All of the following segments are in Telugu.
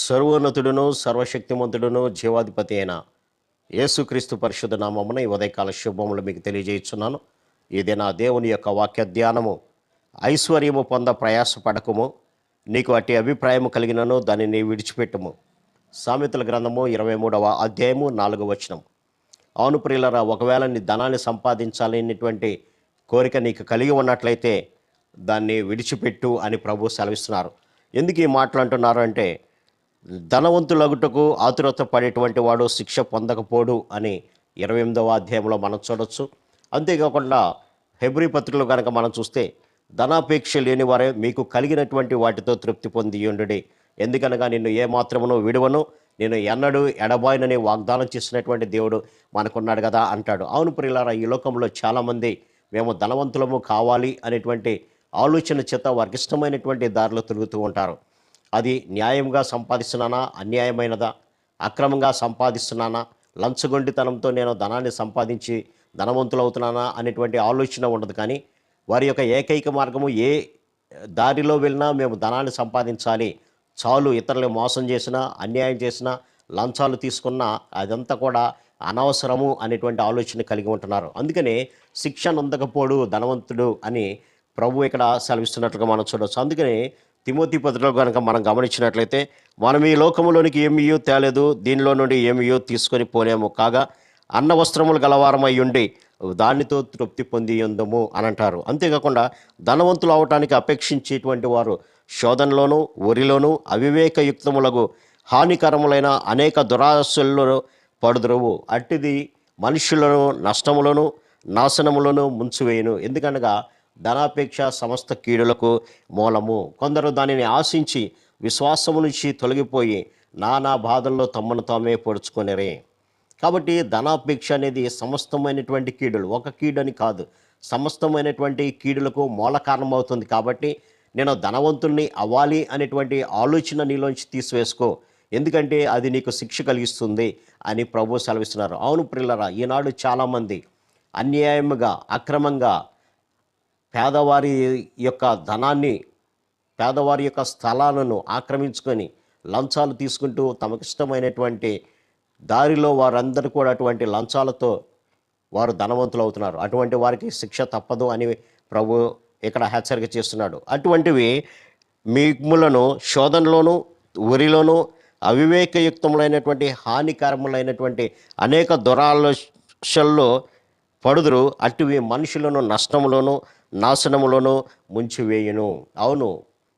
సర్వోన్నతుడును సర్వశక్తిమంతుడును జీవాధిపతి అయిన యేసుక్రీస్తు పరిశుద్ధ నామమున ఈ ఉదయకాల శుభములు మీకు తెలియజేస్తున్నాను. ఇది నా దేవుని యొక్క వాక్య ధ్యానము. ఐశ్వర్యము పొంద ప్రయాసపడకము, నీకు అట్టి అభిప్రాయము కలిగినను దానిని విడిచిపెట్టుము. సామెతల గ్రంథము 23వ అధ్యాయము 4వ వచనం. అవును ప్రియులరా, ఒకవేళ నీ ధనాన్ని సంపాదించాలనేటువంటి కోరిక నీకు కలిగి ఉన్నట్లయితే దాన్ని విడిచిపెట్టు అని ప్రభు సెలవిస్తున్నారు. ఎందుకు ఈ మాటలు అంటున్నారు అంటే, ధనవంతులగుటకు ఆతురత పడేటువంటి వాడు శిక్ష పొందకపోడు అని 28వ అధ్యాయంలో మనం చూడొచ్చు. అంతేకాకుండా హెబ్రీ పత్రికలో కనుక మనం చూస్తే, ధనాపేక్ష లేని వారే మీకు కలిగినటువంటి వాటితో తృప్తి పొందియుండుడి, ఎందుకనగా నిన్ను ఏమాత్రమును విడువను, నేను ఎన్నడూ ఎడబాయనని వాగ్దానం చేసినటువంటి దేవుడు మనకున్నాడు కదా అంటాడు. అవును ప్రియులారా, ఈ లోకంలో చాలామంది మేము ధనవంతులము కావాలి అనేటువంటి ఆలోచన చేత వారికి ఇష్టమైనటువంటి దారిలో తిరుగుతూ ఉంటారు. అది న్యాయంగా సంపాదిస్తున్నానా, అన్యాయమైనదా, అక్రమంగా సంపాదిస్తున్నానా, లంచగొండితనంతో నేను ధనాన్ని సంపాదించి ధనవంతులవుతున్నానా అనేటువంటి ఆలోచన ఉండదు. కానీ వారి యొక్క ఏకైక మార్గము, ఏ దారిలో వెళ్ళినా మేము ధనాన్ని సంపాదించాలి చాలు, ఇతరులు మోసం చేసినా, అన్యాయం చేసినా, లంచాలు తీసుకున్నా అదంతా కూడా అనవసరము అనేటువంటి ఆలోచన కలిగి ఉంటున్నారు. అందుకనే శిక్ష నొందకపోడు ధనవంతుడు అని ప్రభు ఇక్కడ సెలవిస్తున్నట్లుగా మనం చూడవచ్చు. అందుకని తిమోతి పత్రికలో కనుక మనం గమనించినట్లయితే, మనం ఈ లోకంలోనికి ఏమీయో తేలేదు, దీనిలో నుండి ఏమీయో తీసుకొని పోలేము, కాగా అన్న వస్త్రములు గలవారమై ఉండి దానితో తృప్తి పొంది ఉందము అని అంటారు. అంతేకాకుండా ధనవంతులు అవటానికి అపేక్షించేటువంటి వారు శోధనలోను, ఒరిలోను, అవివేకయుక్తములకు హానికరములైన అనేక దురాశల్లో పడుదురువు. అట్టిది మనుషులను నష్టములను నాశనములను ముంచివేయును. ఎందుకనగా ధనాపేక్ష సమస్త కీడులకు మూలము. కొందరు దానిని ఆశించి విశ్వాసము నుంచి తొలగిపోయి నానా బాధల్లో తమను తామే పొడుచుకొనిరే. కాబట్టి ధనాపేక్ష అనేది సమస్తమైనటువంటి కీడులు, ఒక కీడని కాదు, సమస్తమైనటువంటి కీడులకు మూల కారణమవుతుంది. కాబట్టి నేను ధనవంతుణ్ణి అవ్వాలి అనేటువంటి ఆలోచన నీలోంచి తీసివేసుకో, ఎందుకంటే అది నీకు శిక్ష కలిగిస్తుంది అని ప్రభు సెలవిస్తున్నారు. అవును ప్రియులరా, ఈనాడు చాలామంది అన్యాయముగా, అక్రమంగా పేదవారి యొక్క ధనాన్ని, పేదవారి యొక్క స్థలాలను ఆక్రమించుకొని లంచాలు తీసుకుంటూ తమకిష్టమైనటువంటి దారిలో వారందరూ కూడా అటువంటి లంచాలతో వారు ధనవంతులు అవుతున్నారు. అటువంటి వారికి శిక్ష తప్పదు అని ప్రభు ఇక్కడ హెచ్చరిక చేస్తున్నాడు. అటువంటివి మిమ్ములను శోధనలోను, ఉరిలోను, అవివేకయుక్తములైనటువంటి హానికరములైనటువంటి అనేక దురాలోచనల్లో పడుదురు. అటువి మనుషులను నష్టములోను నాశనములోను ముంచివేయును. అవును,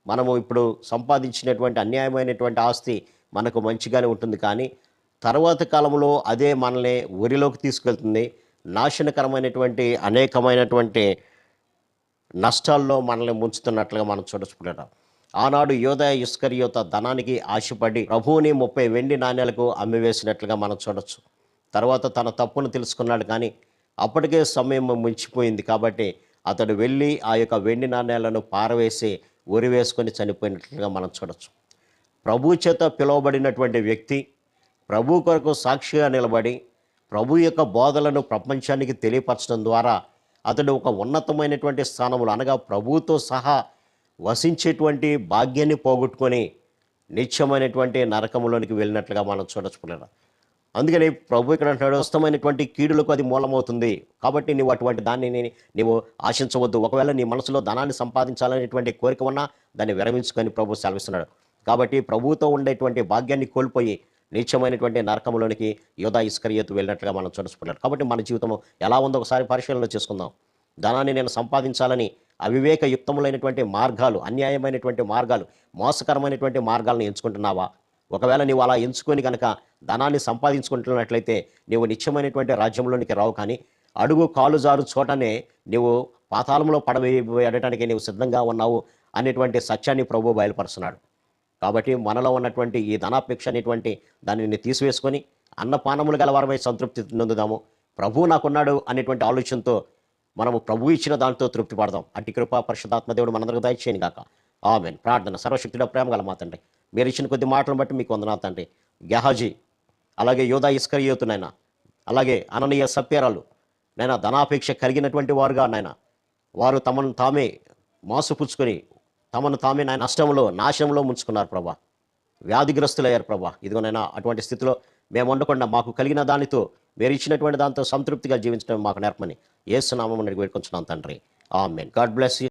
మనము ఇప్పుడు సంపాదించినటువంటి అన్యాయమైనటువంటి ఆస్తి మనకు మంచిగానే ఉంటుంది, కానీ తర్వాత కాలంలో అదే మనల్ని ఊరిలోకి తీసుకెళ్తుంది, నాశనకరమైనటువంటి అనేకమైనటువంటి నష్టాల్లో మనల్ని ముంచుతున్నట్లుగా మనం చూడచుకుంటాం. ఆనాడు యోధా ఇస్కరియోత ధనానికి ఆశపడి ప్రభువుని 30 వెండి నాణేలకు అమ్మివేసినట్లుగా మనం చూడొచ్చు. తర్వాత తన తప్పును తెలుసుకున్నాడు, కానీ అప్పటికే సమయం ముంచిపోయింది. కాబట్టి అతడు వెళ్ళి ఆ యొక్క వెండి నాణేలను పారవేసి ఉరి వేసుకొని చనిపోయినట్లుగా మనం చూడొచ్చు. ప్రభు చేత పిలువబడినటువంటి వ్యక్తి ప్రభు కొరకు సాక్షిగా నిలబడి ప్రభు యొక్క బోధలను ప్రపంచానికి తెలియపరచడం ద్వారా అతడు ఒక ఉన్నతమైనటువంటి స్థానంలో, అనగా ప్రభువుతో సహా వసించేటువంటి భాగ్యాన్ని పోగొట్టుకొని నిత్యమైనటువంటి నరకములోనికి వెళ్ళినట్లుగా మనం చూడొచ్చుకున్నాడు. అందుకని ప్రభు ఇక్కడ అంటాడు, స్పష్టమైనటువంటి కీడులకు అది మూలమవుతుంది. కాబట్టి నువ్వు అటువంటి దాన్ని నీవు ఆశించవద్దు. ఒకవేళ నీ మనసులో ధనాన్ని సంపాదించాలనేటువంటి కోరిక ఉన్నా దాన్ని విరమించుకొని ప్రభు సెలవిస్తున్నాడు. కాబట్టి ప్రభువుతో ఉండేటువంటి భాగ్యాన్ని కోల్పోయి నీచమైనటువంటి నరకములోనికి యోధా ఇస్కరియోతు వెళ్ళినట్లుగా మనం చూడచుకున్నాడు. కాబట్టి మన జీవితం ఎలా ఉందో ఒకసారి పరిశీలన చేసుకుందాం. ధనాన్ని నేను సంపాదించాలని అవివేకయుక్తములైనటువంటి మార్గాలు, అన్యాయమైనటువంటి మార్గాలు, మోసకరమైనటువంటి మార్గాలను ఎంచుకుంటున్నావా? ఒకవేళ నీవు అలా ఎంచుకొని కనుక ధనాన్ని సంపాదించుకుంటున్నట్లయితే నీవు నిత్యమైనటువంటి రాజ్యంలోనికి రావు, కానీ అడుగు కాలు జారు చోటనే నీవు పాతాళంలో పడవేయడానికి నీవు సిద్ధంగా ఉన్నావు అనేటువంటి సత్యాన్ని ప్రభు బయలుపరుస్తున్నాడు. కాబట్టి మనలో ఉన్నటువంటి ఈ ధనాపేక్ష అనేటువంటి దానిని తీసివేసుకొని అన్నపానములు గల వారమై సంతృప్తి నొందుదాము. ప్రభువు నాకున్నాడు అనేటువంటి ఆలోచనతో మనము ప్రభు ఇచ్చిన దాంతో తృప్తి పడదాం. అట్టి కృప పరిశుద్ధాత్మ దేవుడు మనందరికీ దయచేయను గాక. ఆమేన్. ప్రార్థన. సర్వశక్తుడ ప్రేమ గల మా తండ్రి, మీరు ఇచ్చిన కొద్ది మాటలను బట్టి మీకు వందనాలు తండ్రి. గెహాజీ, అలాగే యోధా ఇస్కరియోతు నాయన, అలాగే అననీయ సప్యరాలు నైనా ధనాపేక్ష కలిగినటువంటి వారుగా నాయన, వారు తమను తామే మోసపుచ్చుకొని తమను తామే నష్టంలో, నాశనంలో ముంచుకున్నారు ప్రభా. వ్యాధిగ్రస్తులయ్యారు ప్రభా. ఇదిగోనైనా అటువంటి స్థితిలో మేము ఉండకుండా మాకు కలిగిన దానితో మీరు ఇచ్చినటువంటి దాంతో సంతృప్తిగా జీవించడం మాకు నేర్పమని యేసు నామమున వేడుకొంచున్నాం తండ్రి. ఆమేన్. God bless you.